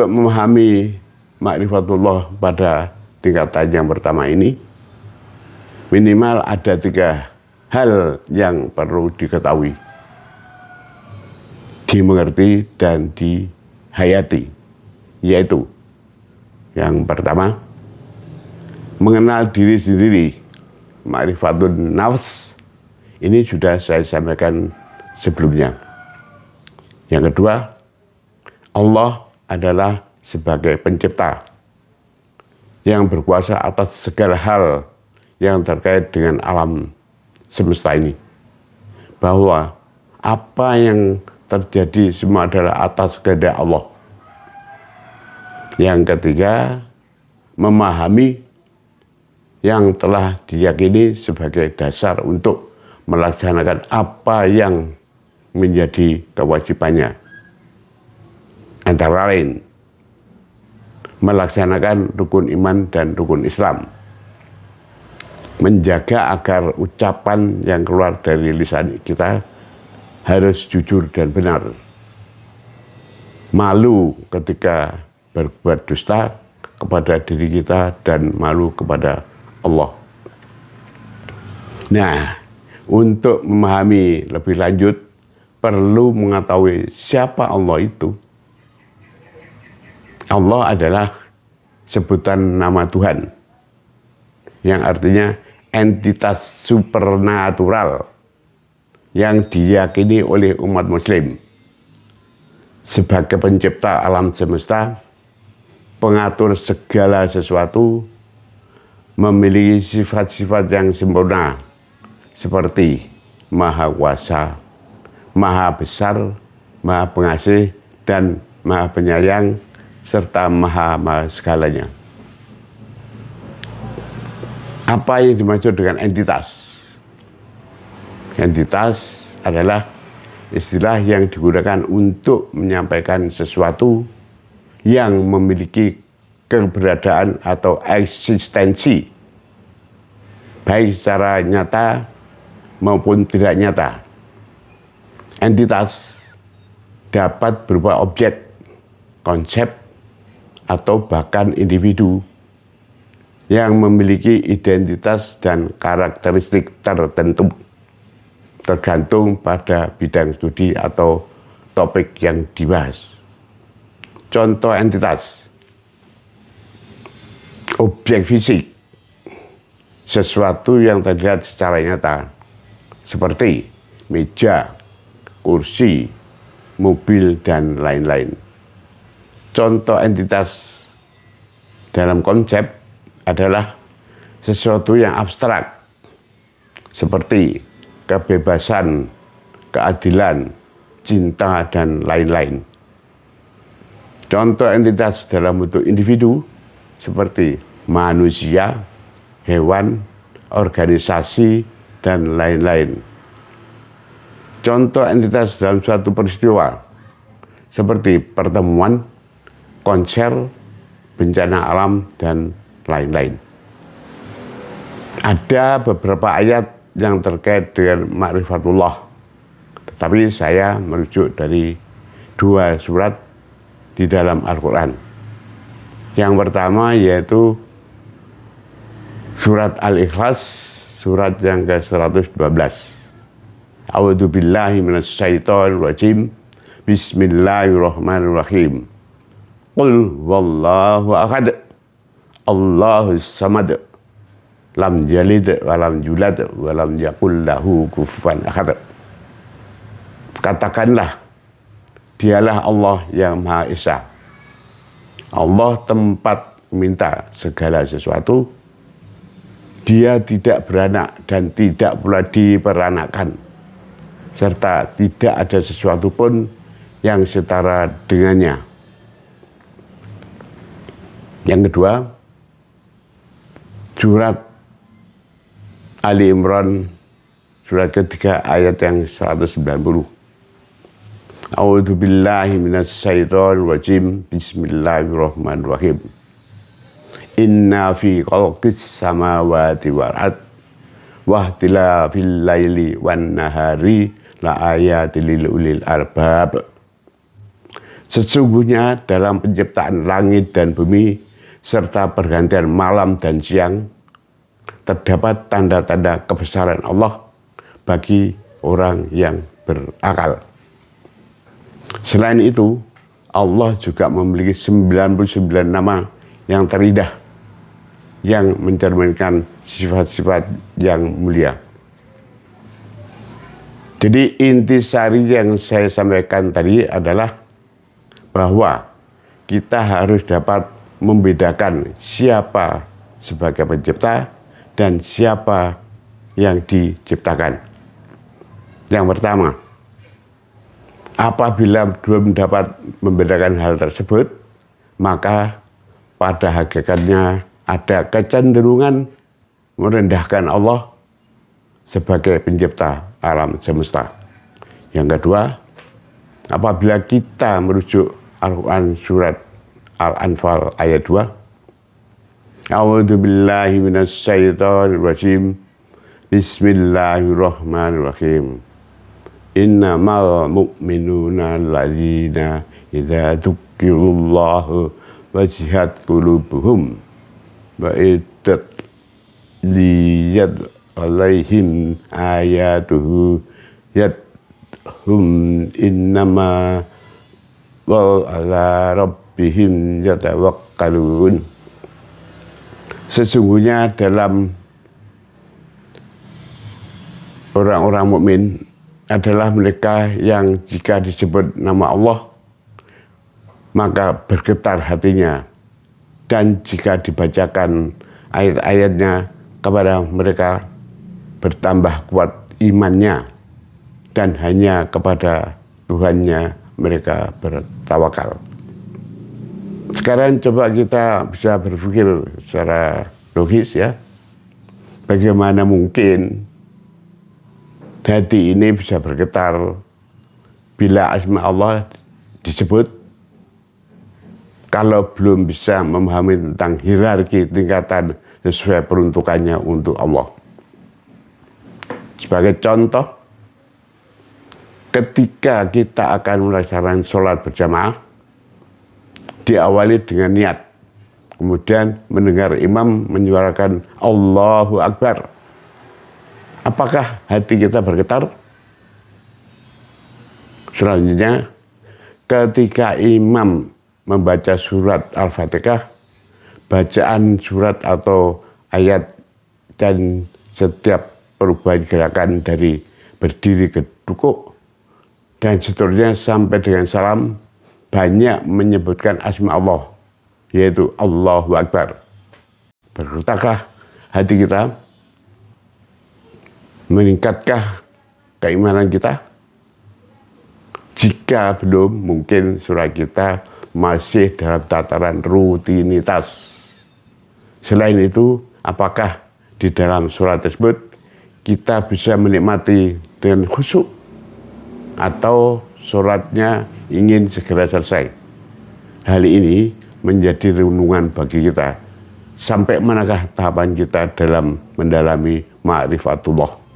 untuk memahami ma'rifatullah pada tingkatan yang pertama ini, minimal ada 3 hal yang perlu diketahui, dimengerti, dan dihayati. Yaitu, yang pertama, mengenal diri sendiri, ma'rifatun nafs. Ini sudah saya sampaikan sebelumnya. Yang kedua, Allah adalah sebagai pencipta yang berkuasa atas segala hal yang terkait dengan alam semesta ini. Bahwa apa yang terjadi semua adalah atas kehendak Allah. Yang ketiga, memahami yang telah diyakini sebagai dasar untuk melaksanakan apa yang menjadi kewajibannya. Antara lain, melaksanakan rukun iman dan rukun Islam, menjaga agar ucapan yang keluar dari lisan kita harus jujur dan benar, malu ketika berbuat dusta kepada diri kita dan malu kepada Allah. Nah, untuk memahami lebih lanjut, perlu mengetahui siapa Allah itu. Allah adalah sebutan nama Tuhan, yang artinya entitas supernatural yang diyakini oleh umat muslim sebagai pencipta alam semesta, pengatur segala sesuatu, memiliki sifat-sifat yang sempurna seperti maha kuasa, maha besar, maha pengasih, dan maha penyayang, serta maha segalanya. Apa yang dimaksud dengan entitas? Entitas adalah istilah yang digunakan untuk menyampaikan sesuatu yang memiliki keberadaan atau eksistensi, baik secara nyata maupun tidak nyata. Entitas dapat berupa objek, konsep, atau bahkan individu yang memiliki identitas dan karakteristik tertentu, tergantung pada bidang studi atau topik yang dibahas. Contoh entitas: objek fisik, sesuatu yang terlihat secara nyata, seperti meja, kursi, mobil, dan lain-lain. Contoh entitas dalam konsep adalah sesuatu yang abstrak, seperti kebebasan, keadilan, cinta, dan lain-lain. Contoh entitas dalam bentuk individu seperti manusia, hewan, organisasi, dan lain-lain. Contoh entitas dalam suatu peristiwa seperti pertemuan, konser, bencana alam, dan lain-lain. Ada beberapa ayat yang terkait dengan ma'rifatullah, tetapi saya merujuk dari 2 surat di dalam Al-Quran. Yang pertama yaitu surat Al-Ikhlas, surat yang ke-112. A'udzubillahi minasyaitonirrajim. Bismillahirrahmanirrahim. Qul wallahu ahad, Allahus samad, lam yalid wa lam yulad wa lam yakul lahu kufuwan ahad. Katakanlah, dialah Allah yang Maha Esa. Allah tempat minta segala sesuatu. Dia tidak beranak dan tidak pula diperanakan, serta tidak ada sesuatu pun yang setara dengannya. Yang kedua, surat Ali Imran, surat ketiga ayat yang 190. A'udzubillahi minasyaitonirrajim. Bismillahirrahmanirrahim. Inna fi khalqis samawati wal ard wa ikhtilafil laili wan nahari la ayatil lil ulil albab. Sesungguhnya dalam penciptaan langit dan bumi serta pergantian malam dan siang terdapat tanda-tanda kebesaran Allah bagi orang yang berakal. Selain itu, Allah juga memiliki 99 nama yang terindah yang mencerminkan sifat-sifat yang mulia. Jadi intisari yang saya sampaikan tadi adalah bahwa kita harus dapat membedakan siapa sebagai pencipta dan siapa yang diciptakan. Yang pertama, apabila belum dapat membedakan hal tersebut, maka pada hakikatnya ada kecenderungan merendahkan Allah sebagai pencipta alam semesta. Yang kedua, apabila kita merujuk Al-Quran surat Al-Anfal ayat 2, A'udzu billahi minasyaitonir rajim. Bismillahirrahmanirrahim. Innamal mu'minuna alladzina idza dzukirallahu wajihat qulubuhum wa iddat liyad alaihim ayatuhu yadhum innama wa ala rabbihim yatawakkalun. Sesungguhnya dalam orang-orang mukmin adalah mereka yang jika disebut nama Allah maka bergetar hatinya, dan jika dibacakan ayat-ayatnya kepada mereka bertambah kuat imannya, dan hanya kepada Tuhannya mereka bertawakal. Sekarang coba kita bisa berpikir secara logis ya. Bagaimana mungkin hati ini bisa bergetar bila asma Allah disebut kalau belum bisa memahami tentang hierarki tingkatan sesuai peruntukannya untuk Allah. Sebagai contoh, ketika kita akan melaksanakan sholat berjamaah, diawali dengan niat, kemudian mendengar imam menyuarakan Allahu Akbar. Apakah hati kita bergetar? Selanjutnya, ketika imam membaca surat Al-Fatihah, bacaan surat atau ayat dan setiap perubahan gerakan dari berdiri ke rukuk dan seterusnya sampai dengan salam banyak menyebutkan asma Allah, yaitu Allahu Akbar. Bergetarkah hati kita? Meningkatkah keimanan kita? Jika belum, mungkin surah kita masih dalam tataran rutinitas. Selain itu, apakah di dalam surat tersebut kita bisa menikmati dengan khusyuk atau suratnya ingin segera selesai? Hal ini menjadi renungan bagi kita. Sampai manakah tahapan kita dalam mendalami ma'rifatullah?